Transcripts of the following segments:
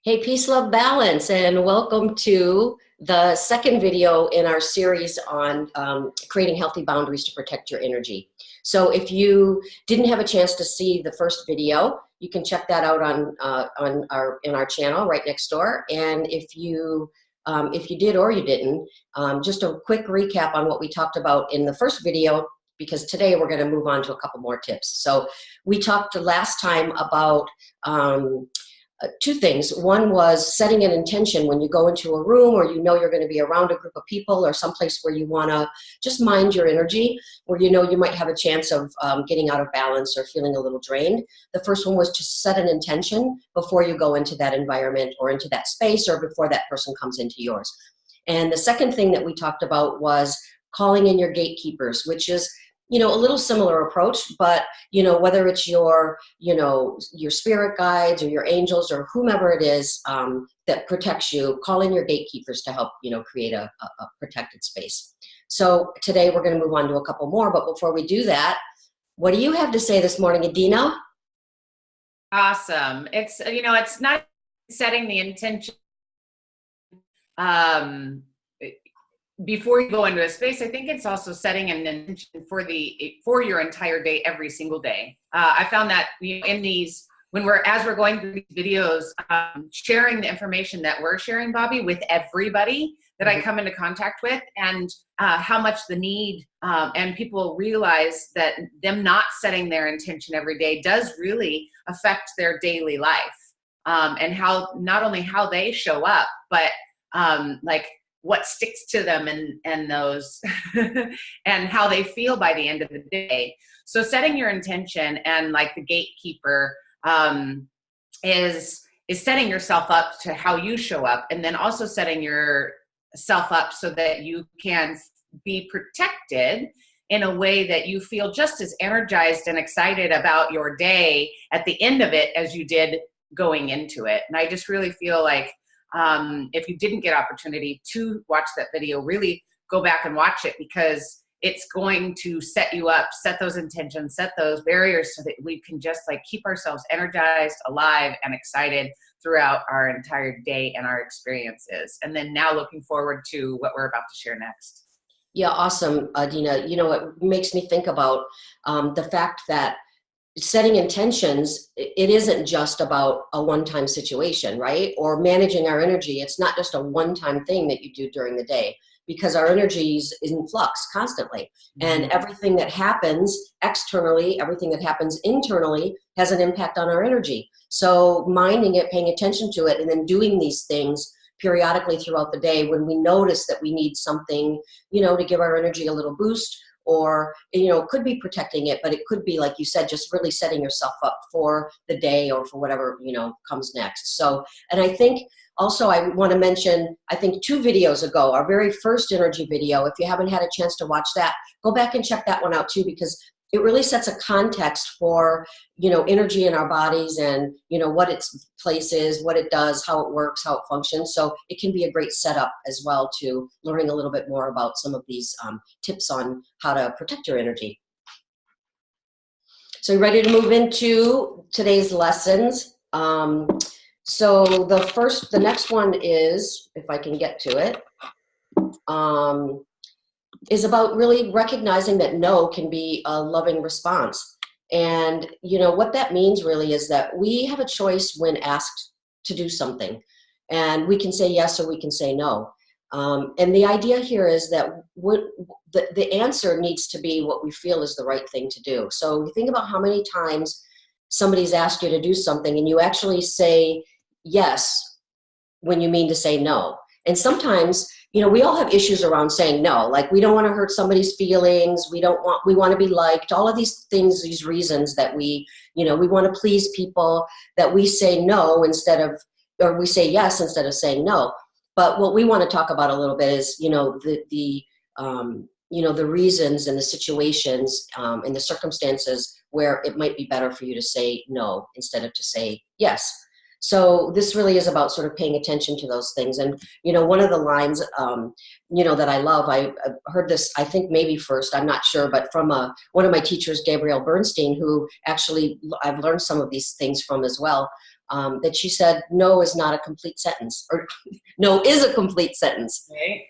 Hey, Peace, Love, Balance, and welcome to the second video in our series on creating healthy boundaries to protect your energy. So if you didn't have a chance to see the first video, you can check that out on our channel right next door. And if you did or you didn't, just a quick recap on what we talked about in the first video, because today we're going to move on to a couple more tips. So we talked last time about two things. One was setting an intention when you go into a room or you know you're going to be around a group of people or someplace where you want to just mind your energy, where you know you might have a chance of getting out of balance or feeling a little drained. The first one was to set an intention before you go into that environment or into that space or before that person comes into yours. And the second thing that we talked about was calling in your gatekeepers, which is a little similar approach, but, whether it's your spirit guides or your angels or whomever it is that protects you, call in your gatekeepers to help, create a protected space. So today we're going to move on to a couple more, but before we do that, what do you have to say this morning, Adina? Awesome. It's not setting the intention before you go into a space. I think it's also setting an intention for your entire day, every single day. I found that in these, as we're going through these videos, sharing the information that we're sharing, Bobby, with everybody that I come into contact with, and how much the need, and people realize that them not setting their intention every day does really affect their daily life, and how not only how they show up, but what sticks to them and those and how they feel by the end of the day. So setting your intention and like the gatekeeper is setting yourself up to how you show up, and then also setting yourself up so that you can be protected in a way that you feel just as energized and excited about your day at the end of it as you did going into it. And I just really feel like if you didn't get opportunity to watch that video, really go back and watch it, because it's going to set you up, set those intentions, set those barriers so that we can just keep ourselves energized, alive, and excited throughout our entire day and our experiences. And then now looking forward to what we're about to share next. Yeah, awesome, Adina. It makes me think about the fact that setting intentions, it isn't just about a one-time situation, right? Or managing our energy. It's not just a one-time thing that you do during the day, because our energy is in flux constantly. And everything that happens externally, everything that happens internally has an impact on our energy. So minding it, paying attention to it, and then doing these things periodically throughout the day when we notice that we need something, to give our energy a little boost, or, could be protecting it, but it could be, like you said, just really setting yourself up for the day or for whatever, comes next. So, and I think also I want to mention, I think 2 videos ago, our very first energy video, if you haven't had a chance to watch that, go back and check that one out too, because it really sets a context for, energy in our bodies and, what its place is, what it does, how it works, how it functions. So it can be a great setup as well to learning a little bit more about some of these tips on how to protect your energy. So you ready to move into today's lessons? So the next one is, if I can get to it, is about really recognizing that no can be a loving response. And what that means really is that we have a choice when asked to do something, and we can say yes or we can say no. And the idea here is that the answer needs to be what we feel is the right thing to do. So you think about how many times somebody's asked you to do something and you actually say yes when you mean to say no. And sometimes, we all have issues around saying no. Like, we don't want to hurt somebody's feelings. We want to be liked. All of these things, these reasons that we want to please people, that we say no or we say yes instead of saying no. But what we want to talk about a little bit is, the reasons and the situations and the circumstances where it might be better for you to say no instead of to say yes. So this really is about sort of paying attention to those things. And, one of the lines, that I love, I heard this, I think maybe first, I'm not sure, but from one of my teachers, Gabrielle Bernstein, who actually I've learned some of these things from as well, that she said, no is not a complete sentence, or no is a complete sentence. Right.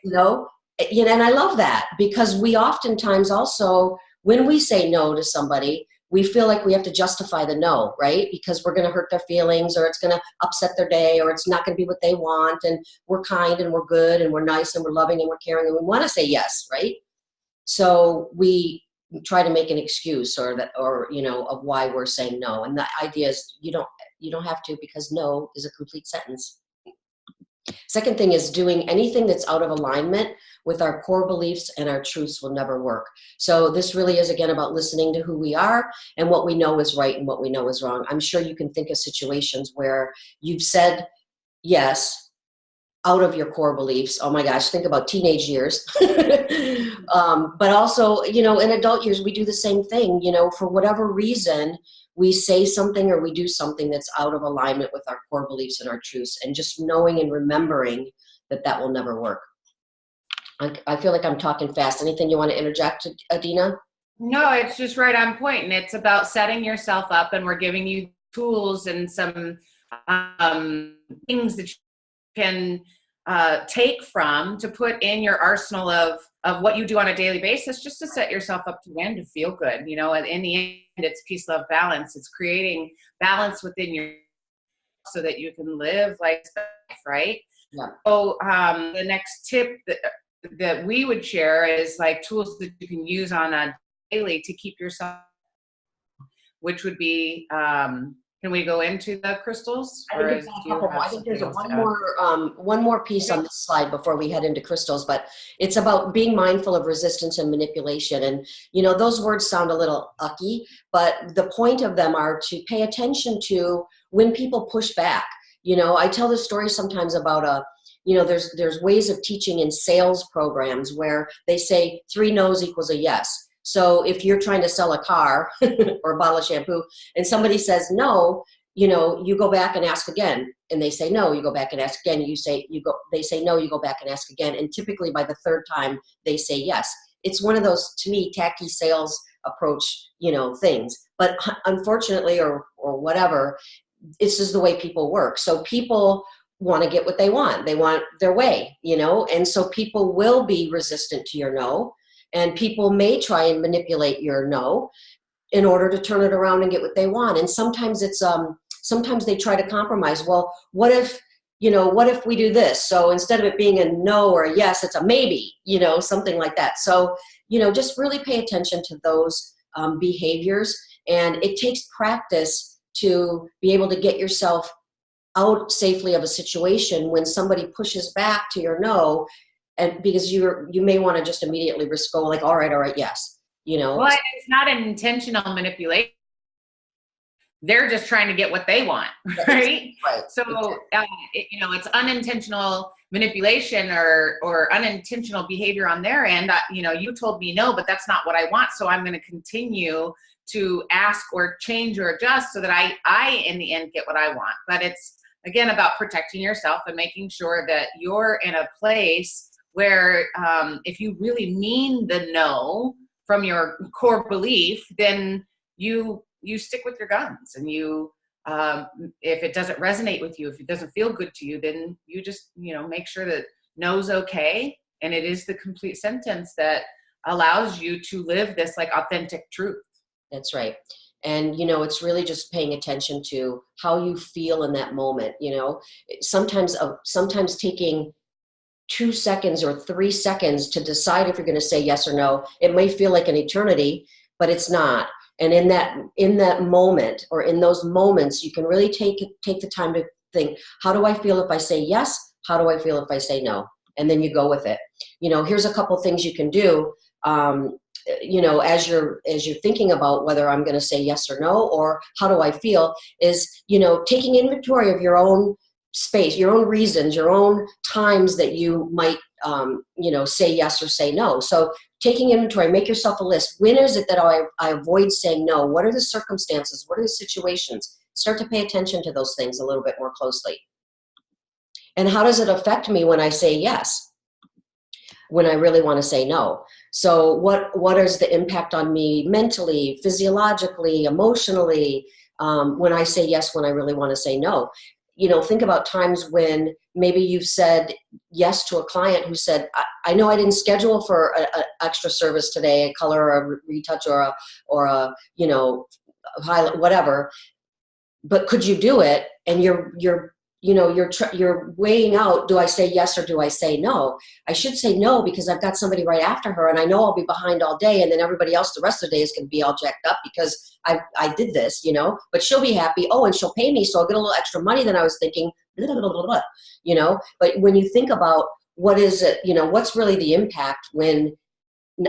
And I love that, because we oftentimes also, when we say no to somebody, we feel like we have to justify the no, right? Because we're going to hurt their feelings, or it's going to upset their day, or it's not going to be what they want. And we're kind and we're good and we're nice and we're loving and we're caring and we want to say yes, right? So we try to make an excuse of why we're saying no. And the idea is you don't have to, because no is a complete sentence. Second thing is, doing anything that's out of alignment with our core beliefs and our truths will never work. So this really is, again, about listening to who we are and what we know is right and what we know is wrong. I'm sure you can think of situations where you've said yes out of your core beliefs. Oh my gosh, think about teenage years. But also, in adult years, we do the same thing. For whatever reason, we say something or we do something that's out of alignment with our core beliefs and our truths, and just knowing and remembering that will never work. I feel like I'm talking fast. Anything you want to interject, Adina? No, it's just right on point. And it's about setting yourself up, and we're giving you tools and some things that you can take from to put in your arsenal of what you do on a daily basis, just to set yourself up to win, to feel good. In the end, it's peace, love, balance. It's creating balance within your, so that you can live like life, right? Yeah. So the next tip that we would share is like tools that you can use on a daily to keep yourself, which would be, can we go into the crystals? I think there's one more piece on this slide before we head into crystals, but it's about being mindful of resistance and manipulation. And, those words sound a little ucky, but the point of them are to pay attention to when people push back. I tell this story sometimes about there's ways of teaching in sales programs where they say 3 no's equals a yes. So if you're trying to sell a car or a bottle of shampoo and somebody says no, you go back and ask again, and they say no, you go back and ask again, they say no, you go back and ask again. And typically by the 3rd time they say yes. It's one of those, to me, tacky sales approach, things. But unfortunately, or whatever, this is the way people work. So people want to get what they want. They want their way, and so people will be resistant to your no. And people may try and manipulate your no in order to turn it around and get what they want. And sometimes sometimes they try to compromise. Well, what if we do this? So instead of it being a no or a yes, it's a maybe, something like that. So, just really pay attention to those behaviors. And it takes practice to be able to get yourself out safely of a situation when somebody pushes back to your no. And because you may want to just immediately go like, all right, yes, Well, it's not an intentional manipulation. They're just trying to get what they want, right? Right. So, it's unintentional manipulation or unintentional behavior on their end. You told me no, but that's not what I want. So I'm going to continue to ask or change or adjust so that I in the end get what I want. But it's, again, about protecting yourself and making sure that you're in a place where if you really mean the no from your core belief, then you stick with your guns, and you if it doesn't resonate with you, if it doesn't feel good to you, then you just make sure that no's okay, and it is the complete sentence that allows you to live this like authentic truth. That's right. And, it's really just paying attention to how you feel in that moment. Sometimes taking 2 seconds or 3 seconds to decide if you're going to say yes or no, it may feel like an eternity, but it's not. And in that moment, or in those moments, you can really take the time to think, how do I feel if I say yes? How do I feel if I say no? And then you go with it. Here's a couple things you can do. As you're thinking about whether I'm going to say yes or no, or how do I feel, is, taking inventory of your own space, your own reasons, your own times that you might, say yes or say no. So taking inventory, make yourself a list. When is it that I avoid saying no? What are the circumstances? What are the situations? Start to pay attention to those things a little bit more closely. And how does it affect me when I say yes, when I really want to say no? So what is the impact on me mentally, physiologically, emotionally? when I say yes when I really want to say no. Think about times when maybe you've said yes to a client who said, I know I didn't schedule for an extra service today, a color or a retouch or a highlight, whatever, but could you do it? And you're weighing out, do I say yes or do I say no? I should say no because I've got somebody right after her and I know I'll be behind all day, and then everybody else the rest of the day is going to be all jacked up because I did this, but she'll be happy. Oh, and she'll pay me, so I'll get a little extra money than I was thinking, blah, blah, blah, blah, But when you think about what is it, what's really the impact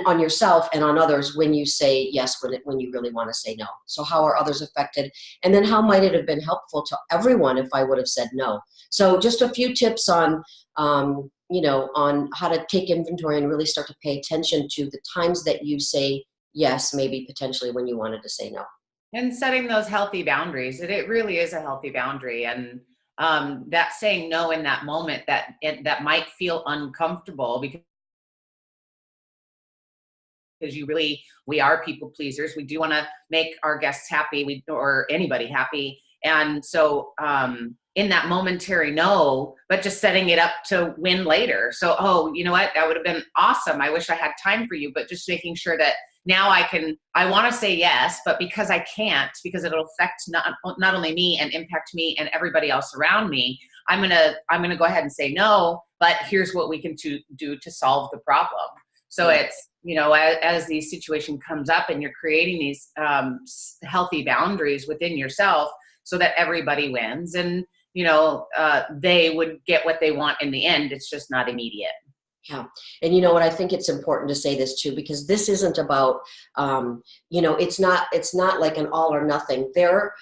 on yourself and on others when you say yes when you really want to say no. So how are others affected? And then how might it have been helpful to everyone if I would have said no? So just a few tips on on how to take inventory and really start to pay attention to the times that you say yes, maybe potentially when you wanted to say no. And setting those healthy boundaries. It really is a healthy boundary. And that saying no in that moment that might feel uncomfortable because we are people pleasers. We do want to make our guests happy, or anybody happy. And so in that momentary no, but just setting it up to win later. So, oh, you know what? That would have been awesome. I wish I had time for you, but just making sure that now I want to say yes, but because I can't, because it'll affect not only me and impact me and everybody else around me, I'm going to go ahead and say no, but here's what we can do to solve the problem. So it's, as the situation comes up and you're creating these healthy boundaries within yourself so that everybody wins, and, they would get what they want in the end. It's just not immediate. Yeah. And you know what, I think it's important to say this too, because this isn't about, it's not like an all or nothing. There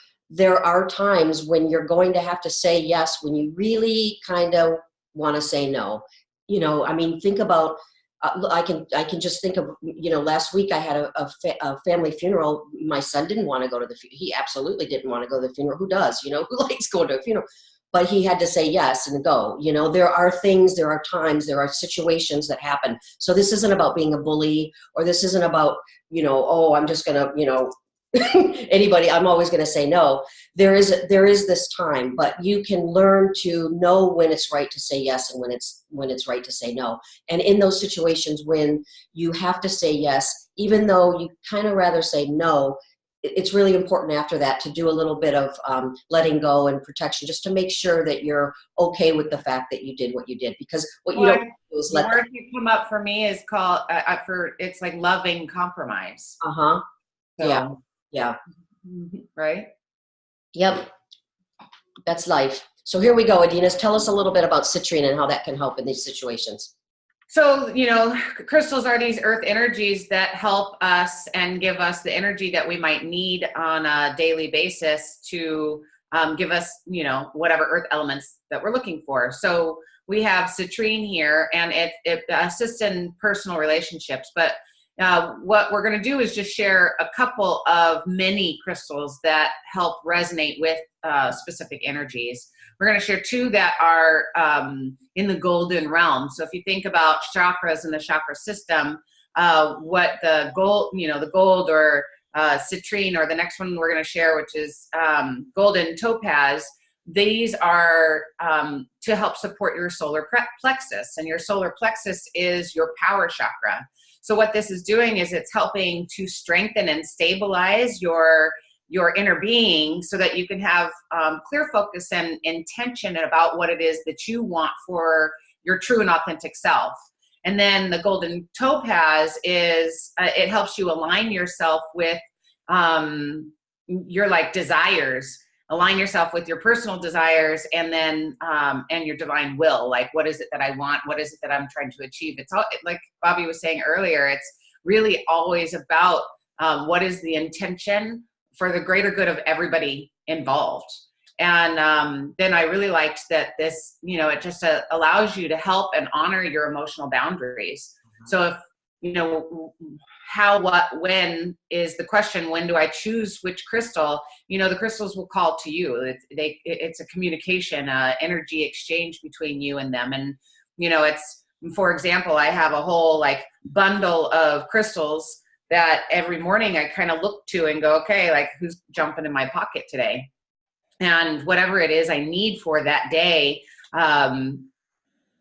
are times when you're going to have to say yes, when you really kind of want to say no. Think about, I can just think of, last week I had a family funeral. My son didn't want to go to the funeral. He absolutely didn't want to go to the funeral. Who does? Who likes going to a funeral? But he had to say yes and go. There are things, there are times, there are situations that happen. So this isn't about being a bully, or this isn't about, oh, I'm just gonna, anybody, I'm always gonna say no. There is this time, but you can learn to know when it's right to say yes and when it's right to say no. And in those situations when you have to say yes, even though you kind of rather say no, it's really important after that to do a little bit of letting go and protection, just to make sure that you're okay with the fact that you did what you did. Because what you don't do is the word you come up for me is called it's like loving compromise. So, yeah. Right. Yep. That's life. So here we go, Adina. Tell us a little bit about citrine and how that can help in these situations. So, crystals are these earth energies that help us and give us the energy that we might need on a daily basis to give us, whatever earth elements that we're looking for. So we have citrine here, and it assists in personal relationships. But what we're going to do is just share a couple of mini crystals that help resonate with specific energies. We're going to share two that are in the golden realm. So if you think about chakras in the chakra system, what the gold or citrine, or the next one we're going to share, which is golden topaz, these are to help support your solar plexus. And your solar plexus is your power chakra. So what this is doing is it's helping to strengthen and stabilize your inner being so that you can have clear focus and intention about what it is that you want for your true and authentic self. And then the golden topaz is, it helps you align yourself with your desires, align yourself with your personal desires, and then and your divine will. Like, what is it that I want? What is it that I'm trying to achieve? It's all, like Bobby was saying earlier, it's really always about what is the intention for the greater good of everybody involved. And then I really liked that this, it just allows you to help and honor your emotional boundaries. So if, how, what, when is the question. When do I choose which crystal? The crystals will call to you. It's a communication, energy exchange between you and them. And, it's, for example, I have a whole bundle of crystals that every morning I kind of look to and go, okay, like who's jumping in my pocket today? And whatever it is I need for that day,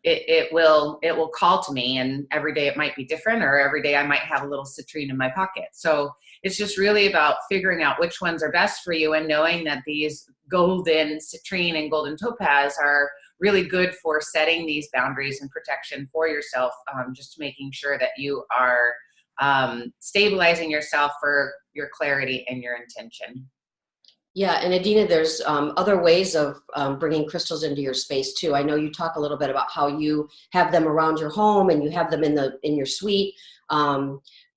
it will call to me, and every day it might be different, or every day I might have a little citrine in my pocket. So it's just really about figuring out which ones are best for you, and knowing that these golden citrine and golden topaz are really good for setting these boundaries and protection for yourself, just making sure that you are stabilizing yourself for your clarity and your intention. Yeah, and Adina, there's other ways of bringing crystals into your space too. I know you talk a little bit about how you have them around your home and you have them in your suite.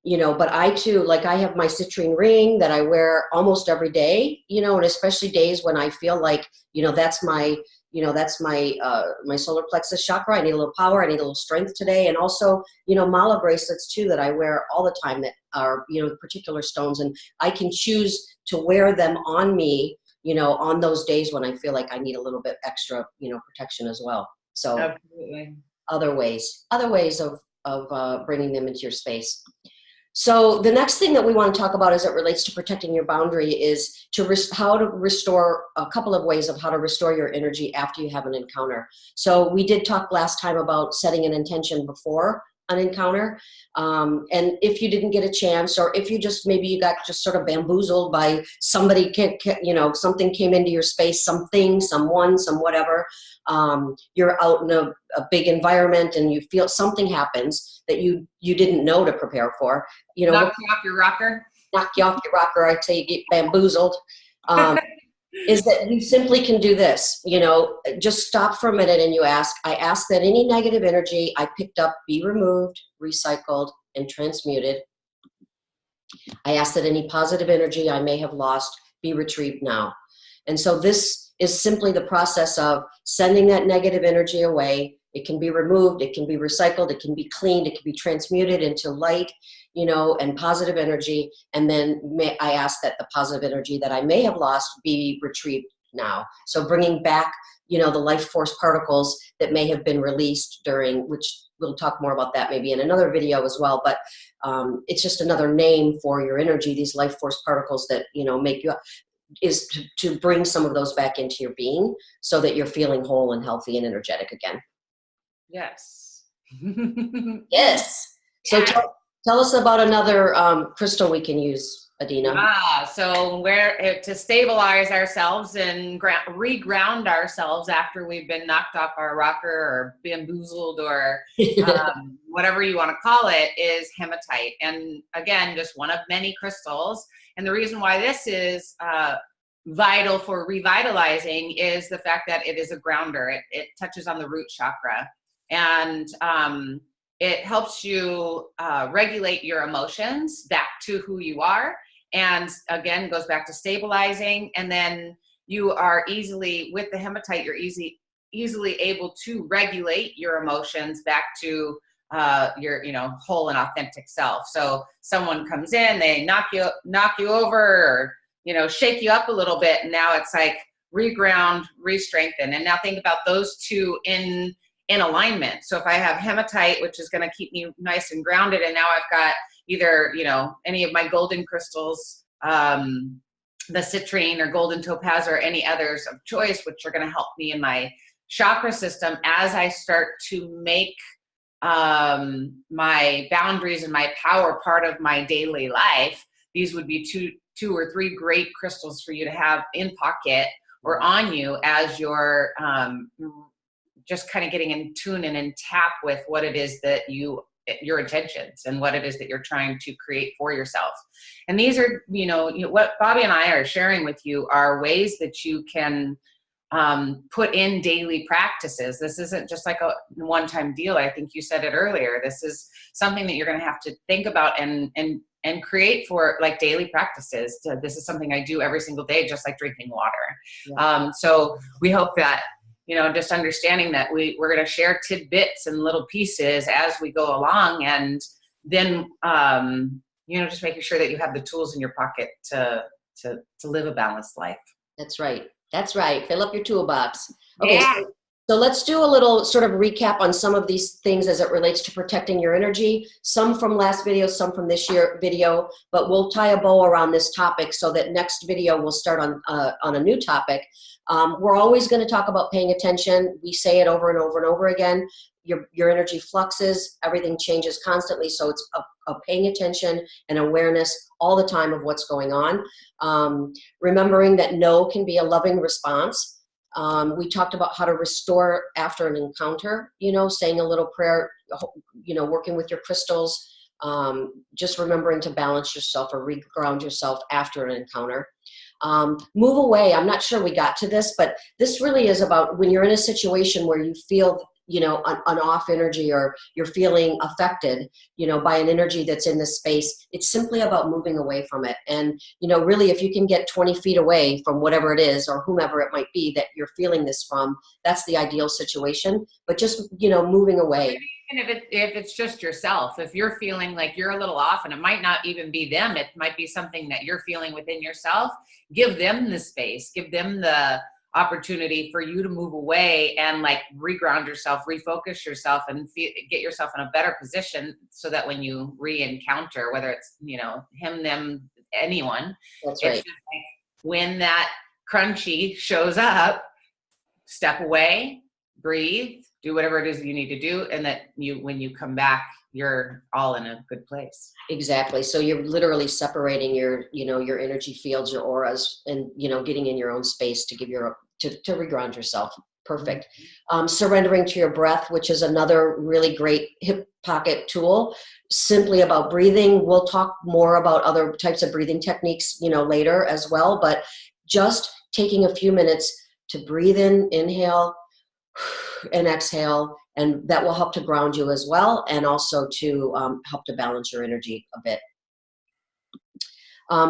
You know, but I too, like I have my citrine ring that I wear almost every day, you know, and especially days when I feel like, you know, that's my my solar plexus chakra. I need a little power. I need a little strength today. And also, you know, mala bracelets too that I wear all the time that are, you know, particular stones. And I can choose to wear them on me, you know, on those days when I feel like I need a little bit extra, you know, protection as well. So Absolutely. other ways of bringing them into your space. So the next thing that we want to talk about as it relates to protecting your boundary is how to restore, a couple of ways of how to restore your energy after you have an encounter. So we did talk last time about setting an intention before an encounter. And if you didn't get a chance, or if you just, maybe you got just sort of bamboozled by somebody, you know, something came into your space, something, someone, some whatever, you're out in a big environment and you feel something happens that you didn't know to prepare for, you know, Knock you off your rocker. Knock you off your rocker, I tell you, get bamboozled, is that you simply can do this, you know, just stop for a minute and I ask that any negative energy I picked up be removed, recycled, and transmuted. I ask that any positive energy I may have lost be retrieved now. And so this is simply the process of sending that negative energy away. It can be removed, it can be recycled, it can be cleaned, it can be transmuted into light, you know, and positive energy. And then I ask that the positive energy that I may have lost be retrieved now. So bringing back, you know, the life force particles that may have been released during, which we'll talk more about that maybe in another video as well. But it's just another name for your energy, these life force particles that, you know, make you up, is to bring some of those back into your being so that you're feeling whole and healthy and energetic again. Yes. Yes. So tell us about another crystal we can use, Adina. So to stabilize ourselves and reground ourselves after we've been knocked off our rocker or bamboozled or whatever you want to call it, is hematite. And again, just one of many crystals. And the reason why this is vital for revitalizing is the fact that it is a grounder. It touches on the root chakra. And it helps you regulate your emotions back to who you are. And again, goes back to stabilizing. And then you are easily, with the hematite, you're easily able to regulate your emotions back to your, you know, whole and authentic self. So someone comes in, they knock you over, or, you know, shake you up a little bit. And now it's like reground, re-strengthen. And now think about those two in alignment. So if I have hematite, which is going to keep me nice and grounded, and now I've got either, you know, any of my golden crystals, the citrine or golden topaz, or any others of choice, which are going to help me in my chakra system as I start to make my boundaries and my power part of my daily life. These would be two or three great crystals for you to have in pocket or on you as you're just kind of getting in tune and in tap with what it is that your intentions and what it is that you're trying to create for yourself. And these are, you know, what Bobby and I are sharing with you are ways that you can put in daily practices. This isn't just like a one-time deal. I think you said it earlier. This is something that you're going to have to think about and create for like daily practices. This is something I do every single day, just like drinking water. Yeah. So we hope that, you know, just understanding that we're going to share tidbits and little pieces as we go along, and then, you know, just making sure that you have the tools in your pocket to live a balanced life. That's right. That's right. Fill up your toolbox. Okay. Yeah. So So let's do a little sort of recap on some of these things as it relates to protecting your energy. Some from last video, some from this year video, but we'll tie a bow around this topic so that next video we'll start on a new topic. We're always going to talk about paying attention. We say it over and over and over again. Your energy fluxes, everything changes constantly. So it's a paying attention and awareness all the time of what's going on. Remembering that no can be a loving response. We talked about how to restore after an encounter, saying a little prayer, working with your crystals, just remembering to balance yourself or reground yourself after an encounter. Move away. I'm not sure we got to this, but this really is about when you're in a situation where you feel an off energy, or you're feeling affected, by an energy that's in this space. It's simply about moving away from it. And, really, if you can get 20 feet away from whatever it is or whomever it might be that you're feeling this from, that's the ideal situation. But just, moving away. And if it's just yourself, if you're feeling like you're a little off, and it might not even be them, it might be something that you're feeling within yourself, give them the space, give them the opportunity for you to move away and like reground yourself, refocus yourself, and get yourself in a better position so that when you re-encounter, whether it's, him, them, anyone, that's right. It's just like when that crunchy shows up, step away, breathe, do whatever it is that you need to do. And that when you come back, you're all in a good place. Exactly. So you're literally separating your energy fields, your auras, and, getting in your own space to give to reground yourself. Perfect. Surrendering to your breath, which is another really great hip pocket tool, simply about breathing. We'll talk more about other types of breathing techniques, later as well, but just taking a few minutes to breathe in, inhale, and exhale, and that will help to ground you as well, and also to help to balance your energy a bit.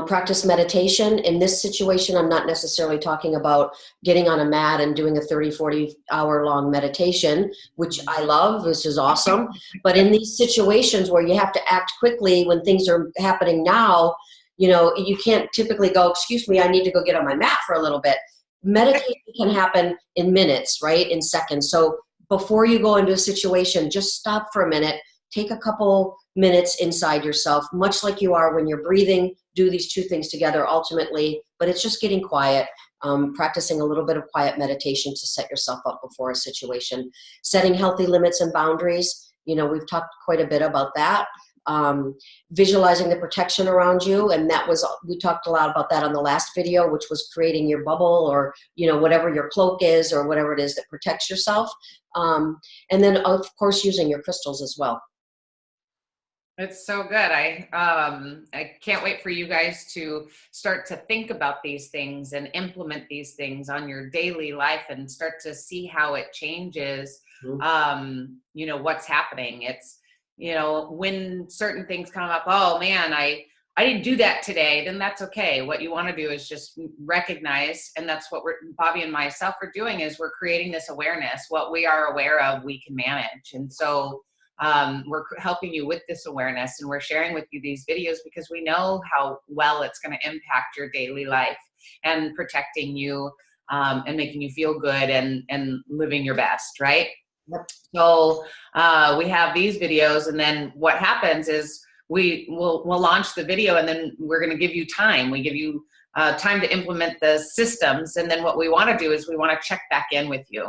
Practice meditation. In this situation, I'm not necessarily talking about getting on a mat and doing a 30, 40 hour long meditation, which I love, which is awesome. But in these situations where you have to act quickly when things are happening now, you can't typically go, excuse me, I need to go get on my mat for a little bit. Meditation can happen in minutes, right? In seconds. So before you go into a situation, just stop for a minute, take a couple minutes inside yourself, much like you are when you're breathing. Do these two things together ultimately, but it's just getting quiet, practicing a little bit of quiet meditation to set yourself up before a situation. Setting healthy limits and boundaries. We've talked quite a bit about that. Visualizing the protection around you, and we talked a lot about that on the last video, which was creating your bubble, or whatever your cloak is, or whatever it is that protects yourself. And then of course using your crystals as well. It's so good. I can't wait for you guys to start to think about these things and implement these things on your daily life and start to see how it changes, what's happening. It's, when certain things come up, oh man, I didn't do that today, then that's okay. What you want to do is just recognize, and that's what Bobby and myself are doing, is we're creating this awareness. What we are aware of, we can manage. And so we're helping you with this awareness, and we're sharing with you these videos because we know how well it's going to impact your daily life and protecting you and making you feel good and living your best, right? Yep. So we have these videos, and then what happens is we'll launch the video, and then we're going to give you time. We give you time to implement the systems, and then what we want to do is we want to check back in with you.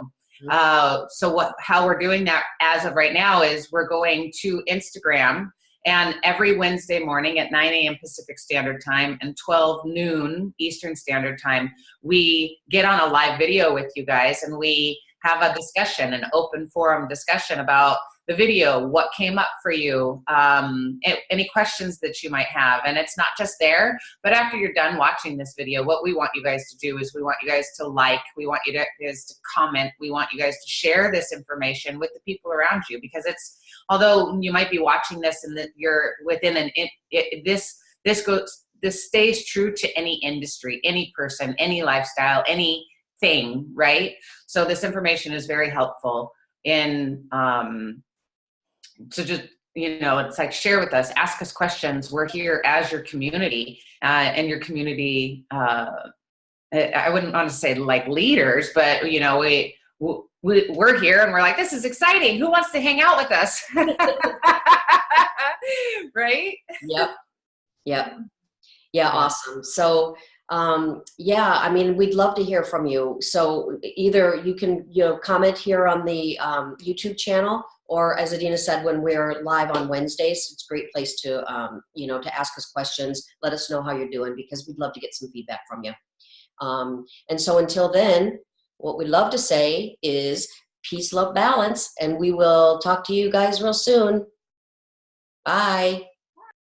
So how we're doing that as of right now is we're going to Instagram, and every Wednesday morning at 9 a.m. Pacific Standard Time and 12 noon Eastern Standard Time, we get on a live video with you guys, and we have a discussion, an open forum discussion about the video, what came up for you, any questions that you might have. And it's not just there, but after you're done watching this video, what we want you guys to do is we want you guys to like, we want you guys to comment, we want you guys to share this information with the people around you, because it's, although you might be watching this and that you're within this stays true to any industry, any person, any lifestyle, anything, right? So this information is very helpful in, so just, it's like, share with us, ask us questions. We're here as your community, and your community, I wouldn't want to say like leaders, but we're here and we're like, this is exciting. Who wants to hang out with us? Right? Yep. Yep. Yeah. Awesome. So, yeah, I mean, we'd love to hear from you. So either you can, comment here on the YouTube channel, or as Adina said, when we're live on Wednesdays, it's a great place to, to ask us questions, let us know how you're doing, because we'd love to get some feedback from you. And so until then, what we'd love to say is peace, love, balance, and we will talk to you guys real soon. Bye.